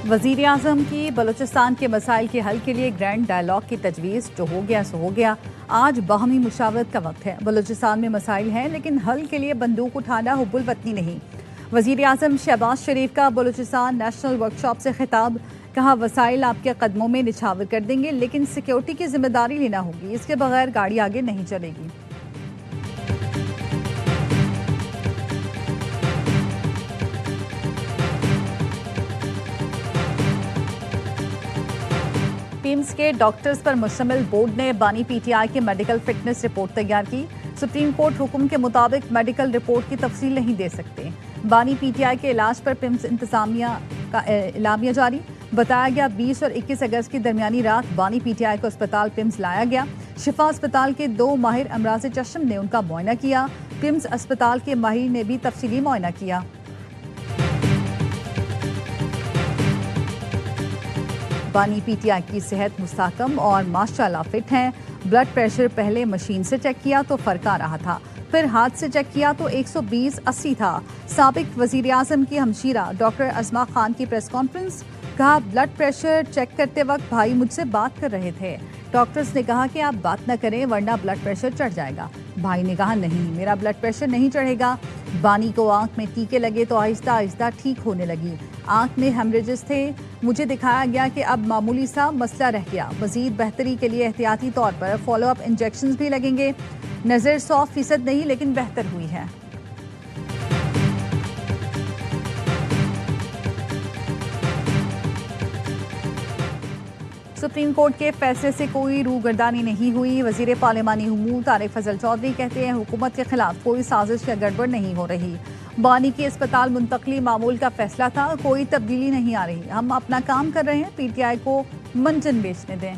वजीर आजम की बलूचिस्तान के मसाइल के हल के लिए ग्रैंड डायलॉग की तजवीज़। जो हो गया सो हो गया। आज बाहमी मुशावरत का वक्त है। बलूचिस्तान में मसाइल हैं लेकिन हल के लिए बंदूक उठाना हुब्बुल वतनी नहीं। वजीर आजम शहबाज शरीफ का बलूचिस्तान नेशनल वर्कशॉप से खिताब। कहा, वसाइल आपके कदमों में निछावर कर देंगे लेकिन सिक्योरिटी की जिम्मेदारी लेना होगी। इसके बगैर गाड़ी आगे नहीं चलेगी। पिम्स के डॉक्टर्स पर मुश्तमिल बोर्ड ने बानी पीटीआई के मेडिकल फिटनेस रिपोर्ट तैयार की। सुप्रीम कोर्ट हुक्म के मुताबिक मेडिकल रिपोर्ट की तफसील नहीं दे सकते। बानी पीटीआई के इलाज पर पिम्स इंतजामिया का एलामिया जारी। बताया गया 20 और 21 अगस्त की दरमियानी रात बानी पीटीआई को अस्पताल पिम्स लाया गया। शिफा अस्पताल के 2 माहिर अमराज चश्म ने उनका मुआयना किया। पिम्स अस्पताल के माहिर ने भी तफसीली मुआयना किया। बानी पीटीआई की सेहत मुस्तहकम और माशाल्लाह फिट हैं। ब्लड प्रेशर पहले मशीन से चेक किया तो फर्क आ रहा था, फिर हाथ से चेक किया तो 120/80 था। साबिक वजीर आजम की हमशीरा डॉक्टर अजमा खान की प्रेस कॉन्फ्रेंस। कहा, ब्लड प्रेशर चेक करते वक्त भाई मुझसे बात कर रहे थे। डॉक्टर्स ने कहा कि आप बात न करें वरना ब्लड प्रेशर चढ़ जाएगा। भाई ने कहा, नहीं मेरा ब्लड प्रेशर नहीं चढ़ेगा। बानी को आंख में टीके लगे तो आहिस्ता आहिस्ता ठीक होने लगी। आंख में हेमरेजेस थे। मुझे दिखाया गया कि अब मामूली सा मसला रह गया। मजीद बेहतरी के लिए एहतियाती तौर पर फॉलो अप इंजेक्शन भी लगेंगे। नज़र 100% नहीं लेकिन बेहतर हुई है। सुप्रीम कोर्ट के फैसले से कोई रूगर्दानी नहीं हुई। वजीर पार्लिमानी उमूर तारिक फजल चौधरी कहते हैं, हुकूमत के खिलाफ कोई साजिश या गड़बड़ नहीं हो रही। बानी की अस्पताल मुंतकली मामूल का फैसला था, कोई तब्दीली नहीं आ रही। हम अपना काम कर रहे हैं, पीटीआई को मंजन बेचने दें।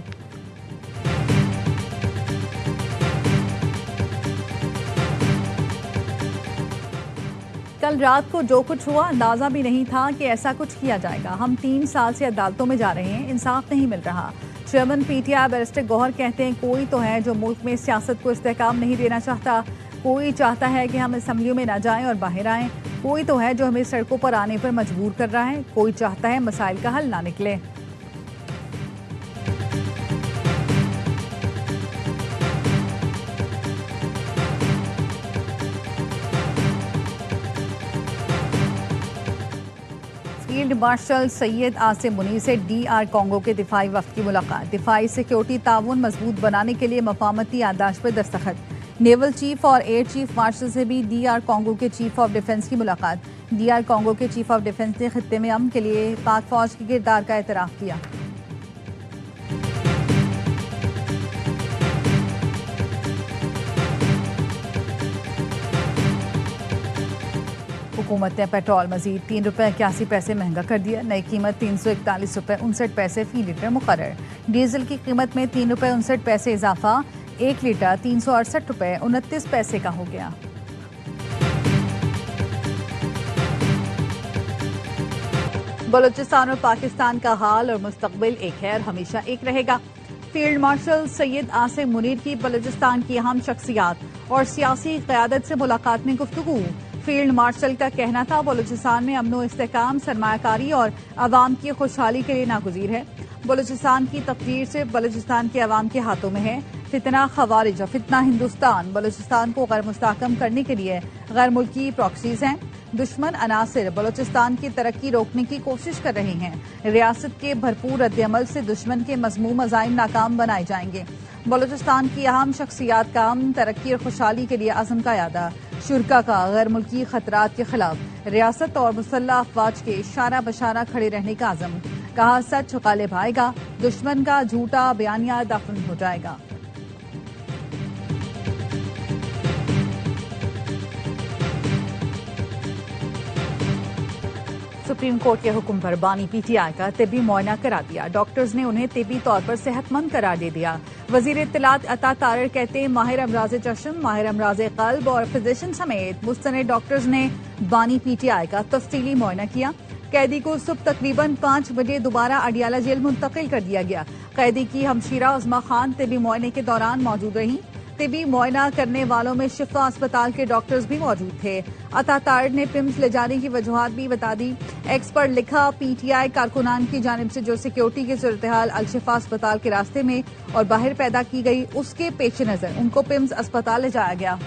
कल रात को जो कुछ हुआ अंदाजा भी नहीं था कि ऐसा कुछ किया जाएगा। हम 3 साल से अदालतों में जा रहे हैं, इंसाफ नहीं मिल रहा। चेयरमैन पीटीआई बैरिस्टर गौहर कहते हैं, कोई तो है जो मुल्क में सियासत को इस्तेहकाम नहीं देना चाहता। कोई चाहता है कि हम असम्बलियों में ना जाएं और बाहर आएं। कोई तो है जो हमें सड़कों पर आने पर मजबूर कर रहा है। कोई चाहता है मसाइल का हल ना निकले। फील्ड मार्शल सैयद आसिम मुनीर से DR कांगो के दिफाई वफ्द की मुलाकात। दिफाई सिक्योरिटी ताउन मजबूत बनाने के लिए मफाहमती याददाश्त पर दस्तखत। नेवल चीफ और एयर चीफ मार्शल से भी DR कांगो के चीफ ऑफ डिफेंस की मुलाकात। DR कांगो के चीफ ऑफ डिफेंस ने खित्ते में अमन के लिए पाक फौज के किरदार का एतराफ किया। हुकूमत ने पेट्रोल मजीद ₹3.81 महंगा कर दिया। नई कीमत ₹341.59 फी लीटर मुकर्रर। डीजल की कीमत में ₹3.59 इजाफा, 1 लीटर ₹368.29 का हो गया। बलूचिस्तान और पाकिस्तान का हाल और मुस्तकबिल एक है और हमेशा एक रहेगा। फील्ड मार्शल सैयद आसिम मुनीर की बलूचिस्तान की अहम शख्सियात और सियासी क़यादत से मुलाकात में गुफ्तगू। फील्ड मार्शल का कहना था, बलूचिस्तान में अमन व इस्तेहकाम, सरमायाकारी और अवाम की खुशहाली के लिए नागुज़ीर है। बलूचिस्तान की तकदीर से बलूचिस्तान के अवाम के हाथों में है। फितना खवारिज और फितना हिंदुस्तान बलूचिस्तान को गैर मुस्तहकम करने के लिए गैर मुल्की प्रॉक्सीज हैं। दुश्मन अनासिर बलूचिस्तान की तरक्की रोकने की कोशिश कर रहे हैं। रियासत के भरपूर रद्दअमल से दुश्मन के मज़मूम अज़ाइम नाकाम बनाए जाएंगे। बलूचिस्तान की अहम शख्सियात का अमन, तरक्की और खुशहाली के लिए अज़म का यादा। शुरा का गैर मुल्की खतरात के खिलाफ रियासत और मुसल्लह अफवाज के इशारा बशारा खड़े रहने का अज़म। कहा, सच गालिब आएगा, दुश्मन का झूठा बयानिया दफन हो जाएगा। सुप्रीम कोर्ट के हुक्म पर बानी पीटीआई का तिब्बी मुआयना करा दिया। डॉक्टर्स ने उन्हें तिब्बी तौर पर सेहतमंद करार दे दिया। वजीर इत्तलात अता तारर कहते हैं, माहिर अमराज चश्म, माहिर अमराज कल्ब और फिजिशियन समेत मुस्तनद डॉक्टर्स ने बानी पीटीआई का तफसीली मुआयना किया। कैदी को सुबह तकरीबन 5 बजे दोबारा अडियाला जेल मुंतकिल कर दिया गया। कैदी की हमशीरा उज़मा खान तिब्बी मुआयने के दौरान मौजूद रही। तिबी मुआयना करने वालों में शिफा अस्पताल के डॉक्टर्स भी मौजूद थे। अतातार ने पिम्स ले जाने की वजूहात भी बता दी। एक्स पर लिखा, पीटीआई कारकुनान की जानिब से जो सिक्योरिटी की सूरत-ए-हाल अल-शिफा अस्पताल के रास्ते में और बाहर पैदा की गई, उसके पेश नजर उनको पिम्स अस्पताल ले जाया गया।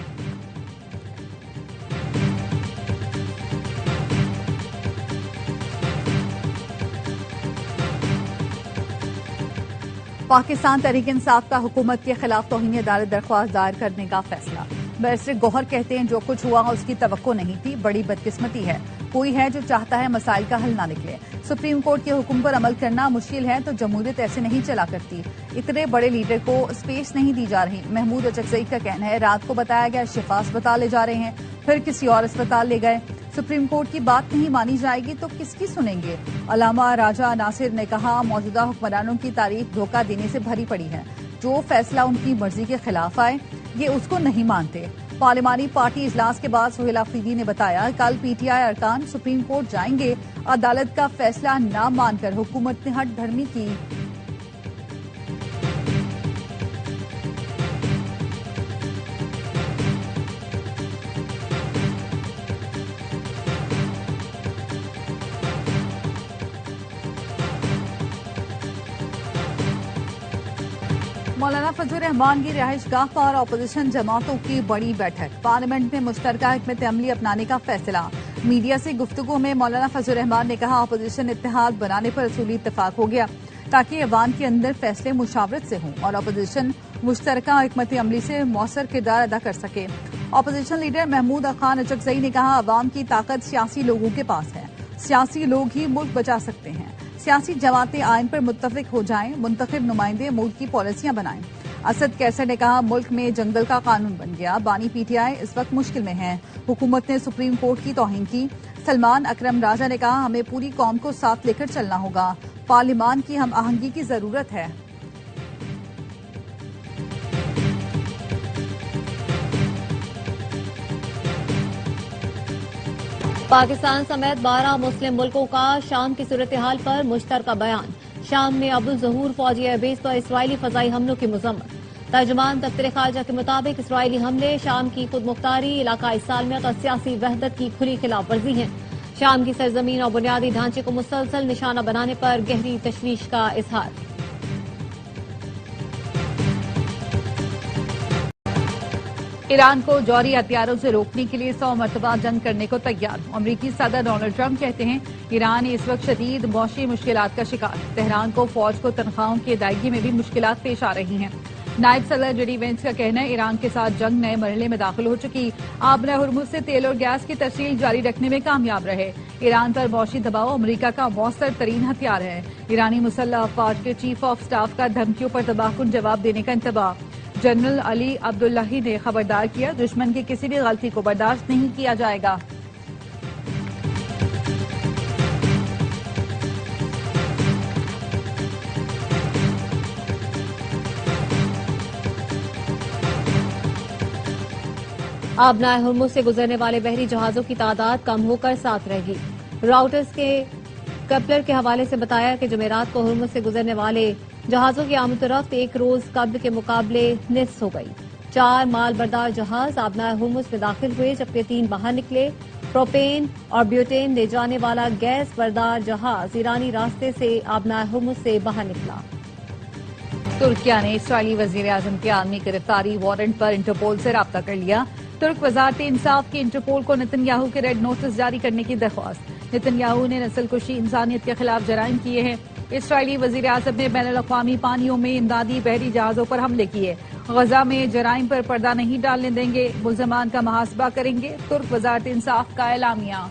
पाकिस्तान तहरीक इंसाफ का हुकूमत के खिलाफ तौहीन अदालत दरख्वास्त दायर करने का फैसला। बैरिस्टर गौहर कहते हैं जो कुछ हुआ उसकी तवक्को नहीं थी, बड़ी बदकिस्मती है। कोई है जो चाहता है मसाइल का हल ना निकले। सुप्रीम कोर्ट के हुक्म पर अमल करना मुश्किल है तो जमहूरियत ऐसे नहीं चला करती। इतने बड़े लीडर को स्पेस नहीं दी जा रही। महमूद अचकजई का कहना है रात को बताया गया शिफा अस्पताल ले जा रहे हैं, फिर किसी और अस्पताल ले गए। सुप्रीम कोर्ट की बात नहीं मानी जाएगी तो किसकी सुनेंगे। अलामा राजा नासिर ने कहा मौजूदा हुक्मरानों की तारीख धोखा देने से भरी पड़ी है। जो फैसला उनकी मर्जी के खिलाफ आए ये उसको नहीं मानते। पार्लिमानी पार्टी इजलास के बाद सुहेल अफरीदी ने बताया कल पीटीआई अरकान सुप्रीम कोर्ट जाएंगे। अदालत का फैसला न मानकर हुकूमत ने हट धर्मी की। मौलाना फजल रहमान की रिहाइशगाह पर अपोजिशन जमातों की बड़ी बैठक। पार्लियामेंट में मुश्तरका हिकमत अमली अपनाने का फैसला। मीडिया से गुफ्तगू में मौलाना फजल रहमान ने कहा अपोजिशन इत्तेहाद बनाने पर असूली इत्तेफाक हो गया ताकि ऐवान के अंदर फैसले मुशावरत से हों और अपोजिशन मुश्तरका हिकमत अमली से मौसर किरदार अदा कर सके। अपोजिशन लीडर महमूद खान अचकजई ने कहा अवाम की ताकत सियासी लोगों के पास है, सियासी लोग ही मुल्क बचा सकते हैं। सियासी जमातें आइन पर मुत्तफिक हो जाएं, मुंतखब नुमाइंदे मुल्क की पॉलिसियां बनाएं। असद कैसर ने कहा मुल्क में जंगल का कानून बन गया, बानी पीटीआई इस वक्त मुश्किल में है। हुकूमत ने सुप्रीम कोर्ट की तौहीन की। सलमान अकरम राजा ने कहा हमें पूरी कौम को साथ लेकर चलना होगा, पार्लियामान की हम आहंगी की जरूरत है। पाकिस्तान समेत 12 मुस्लिम मुल्कों का शाम की सूरत हाल पर मुश्तरका बयान। शाम में अबुल ज़हूर फौजी एयरबेस पर इसराइली फजाई हमलों की मजम्मत। तर्जुमान दफ्तर खारजा के मुताबिक इसराइली हमले शाम की खुद मुख्तारी, इलाकाई सालमियत और सियासी वहदत की खुली खिलाफ वर्जी हैं। शाम की सरजमीन और बुनियादी ढांचे को मुसलसल निशाना बनाने पर गहरी तशवीश का इजहार। ईरान को जौहरी हथियारों से रोकने के लिए 100 मरतबा जंग करने को तैयार। अमरीकी सदर डोनाल्ड ट्रंप कहते हैं ईरान इस वक्त शदीद मौशी मुश्किलात का शिकार। तेहरान को फौज को तनख्वाहों की अदायगी में भी मुश्किलात पेश आ रही हैं। नायब सदर जेडी वेंस का कहना है ईरान के साथ जंग नए मरहले में दाखिल हो चुकी। आबरा हुर्मुज से तेल और गैस की तरसील जारी रखने में कामयाब रहे। ईरान पर मौशी दबाव अमरीका का मौसर तरीन हथियार है। ईरानी मुसल्लह अफवाज के चीफ ऑफ स्टाफ का धमकियों पर तबाहकुन जवाब देने का इंतबाह। जनरल अली अब्दुल्लाही ने खबरदार किया दुश्मन की किसी भी गलती को बर्दाश्त नहीं किया जाएगा। आबनाए हुर्मुज से गुजरने वाले बहरी जहाजों की तादाद कम होकर 7 रहेगी। राउटर्स के कपलर के हवाले से बताया कि जुमेरात को हुर्मुज से गुजरने वाले जहाजों की आमदोरफ्त एक रोज कब्ल के मुकाबले निस्फ हो गई। 4 माल बरदार जहाज आबनाए हुर्मुज में दाखिल हुए जबकि 3 बाहर निकले। प्रोपेन और ब्यूटेन ले जाने वाला गैस बरदार जहाज ईरानी रास्ते से आबनाए हुर्मुज से बाहर निकला। तुर्किया ने इसराइली वजीर आजम के आलमी गिरफ्तारी वारंट पर इंटरपोल से राब्ता कर लिया। तुर्क वजारत इंसाफ की इंटरपोल को नेतन्याहू के रेड नोटिस जारी करने की दरख्वास्त। नेतन्याहू ने नस्लकुशी इंसानियत के खिलाफ जराइम किए हैं। इसराइली वजीर आजम ने बैनुल अक़वामी पानियों में इमदादी बहरी जहाजों पर हमले किए। गजा में जराइम पर पर्दा नहीं डालने देंगे, मुल्ज़मान का मुहासबा करेंगे। तुर्क वजारत इंसाफ का एलामिया।